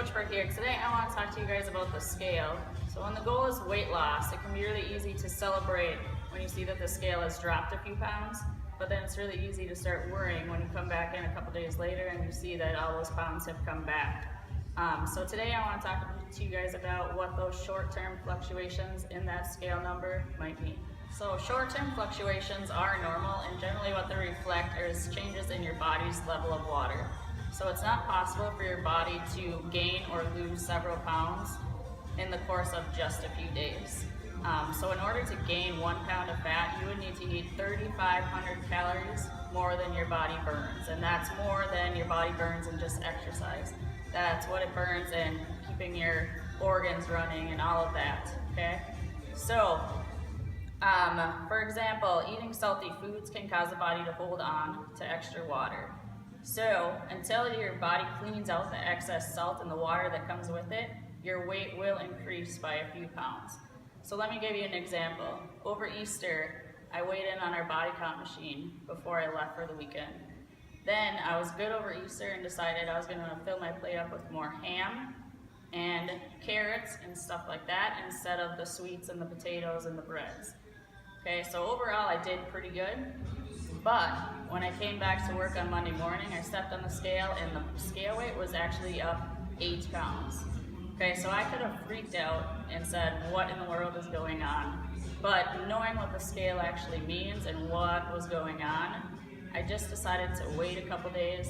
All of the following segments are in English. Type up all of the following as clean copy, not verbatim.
Coach Burke here. Today I want to talk to you guys about the scale. So when the goal is weight loss, it can be really easy to celebrate when you see that the scale has dropped a few pounds, but then it's really easy to start worrying when you come back in a couple days later and you see that all those pounds have come back. So today I want to talk to you guys about what those short-term fluctuations in that scale number might mean. So short-term fluctuations are normal, and generally what they reflect is changes in your body's level of water. So it's not possible for your body to gain or lose several pounds in the course of just a few days. So in order to gain 1 pound of fat, you would need to eat 3,500 calories more than your body burns, and that's more than your body burns in just exercise. That's what it burns in keeping your organs running and all of that, okay? So, for example, eating salty foods can cause the body to hold on to extra water. So, until your body cleans out the excess salt and the water that comes with it, your weight will increase by a few pounds. So let me give you an example. Over Easter, I weighed in on our body count machine before I left for the weekend. Then I was good over Easter and decided I was going to fill my plate up with more ham and carrots and stuff like that instead of the sweets and the potatoes and the breads. Okay, so overall I did pretty good, but when I came back to work on Monday morning, I stepped on the scale and the scale weight was actually up 8 pounds. Okay, so I could have freaked out and said, what in the world is going on? But knowing what the scale actually means and what was going on, I just decided to wait a couple days,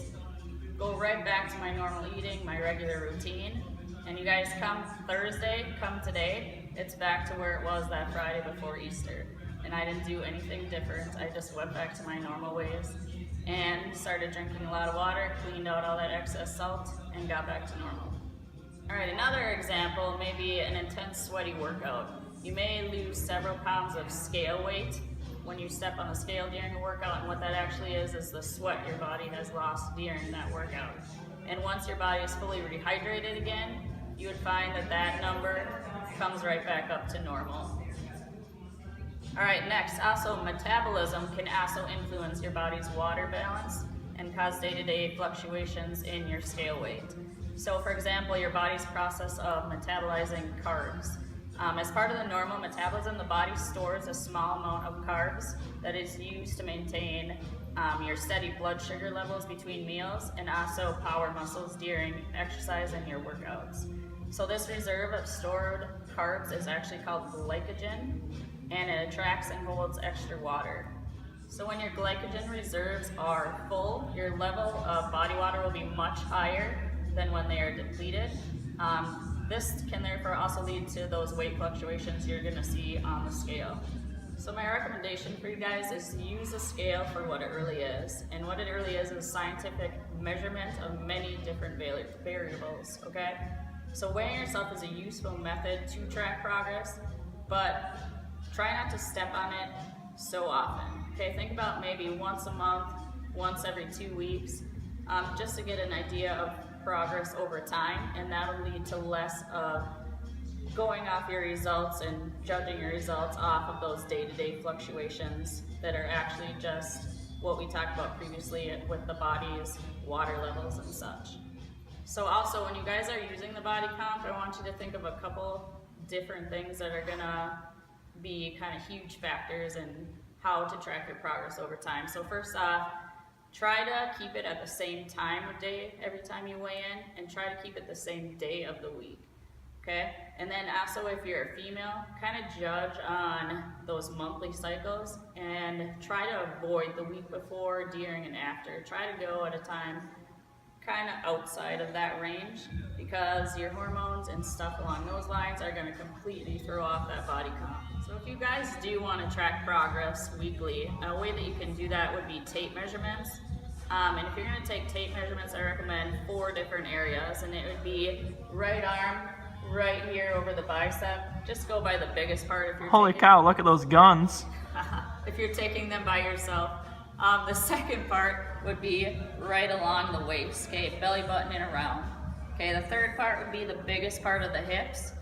go right back to my normal eating, my regular routine, and you guys come Thursday, come today, it's back to where it was that Friday before Easter. And I didn't do anything different. I just went back to my normal ways and started drinking a lot of water, cleaned out all that excess salt, and got back to normal. All right, another example may be an intense sweaty workout. You may lose several pounds of scale weight when you step on the scale during a workout, and what that actually is the sweat your body has lost during that workout. And once your body is fully rehydrated again, you would find that that number comes right back up to normal. All right, next, also metabolism can also influence your body's water balance and cause day-to-day fluctuations in your scale weight. So for example, your body's process of metabolizing carbs. As part of the normal metabolism, the body stores a small amount of carbs that is used to maintain your steady blood sugar levels between meals and also power muscles during exercise and your workouts. So this reserve of stored carbs is actually called glycogen, and it attracts and holds extra water. So when your glycogen reserves are full, your level of body water will be much higher than when they are depleted. This can therefore also lead to those weight fluctuations you're going to see on the scale. So my recommendation for you guys is to use a scale for what it really is. And what it really is scientific measurement of many different variables, okay? So weighing yourself is a useful method to track progress, but try not to step on it so often. Okay, think about maybe once a month, once every 2 weeks, just to get an idea of progress over time, and that'll lead to less of going off your results and judging your results off of those day-to-day fluctuations that are actually just what we talked about previously with the body's water levels and such. So also, when you guys are using the body comp, I want you to think of a couple different things that are gonna be kind of huge factors in how to track your progress over time. So first off, try to keep it at the same time of day every time you weigh in, and try to keep it the same day of the week, okay? And then also, if you're a female, kind of judge on those monthly cycles and try to avoid the week before, during, and after. Try to go at a time kind of outside of that range, because your hormones and stuff along those lines are going to completely throw off that body comp. So if you guys do want to track progress weekly, a way that you can do that would be tape measurements. And if you're going to take tape measurements, I recommend 4 different areas, and it would be right arm, right here over the bicep. Just go by the biggest part if you're Holy cow, look at those guns. If you're taking them by yourself. The second part would be right along the waist, okay, belly button and around. Okay, the third part would be the biggest part of the hips,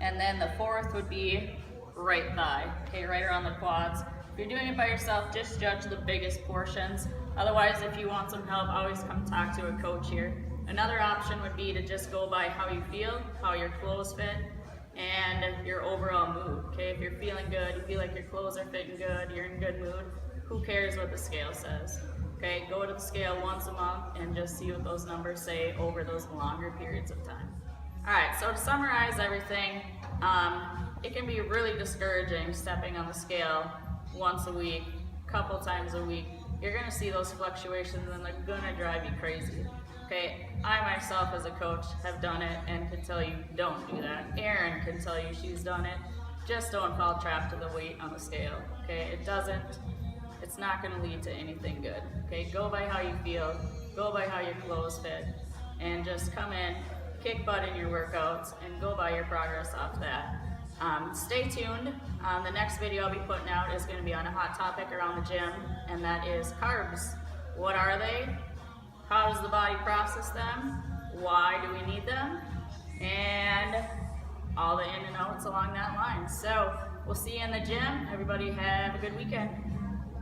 and then the fourth would be right thigh, okay, right around the quads. If you're doing it by yourself, just judge the biggest portions. Otherwise, if you want some help, always come talk to a coach here. Another option would be to just go by how you feel, how your clothes fit, and your overall mood. Okay, if you're feeling good, you feel like your clothes are fitting good, you're in good mood, who cares what the scale says? Okay, go to the scale once a month and just see what those numbers say over those longer periods of time. Alright, so to summarize everything, it can be really discouraging stepping on the scale once a week, couple times a week. You're going to see those fluctuations and they're going to drive you crazy. Okay, I myself as a coach have done it and can tell you don't do that. Erin can tell you she's done it. Just don't fall trap to the weight on the scale. Okay, it's not going to lead to anything good. Okay, go by how you feel, go by how your clothes fit, and just come in, kick butt in your workouts, and go by your progress off that. Stay tuned. The next video I'll be putting out is going to be on a hot topic around the gym, and that is carbs. What are they? How does the body process them? Why do we need them? And all the in and outs along that line. So we'll see you in the gym. Everybody have a good weekend.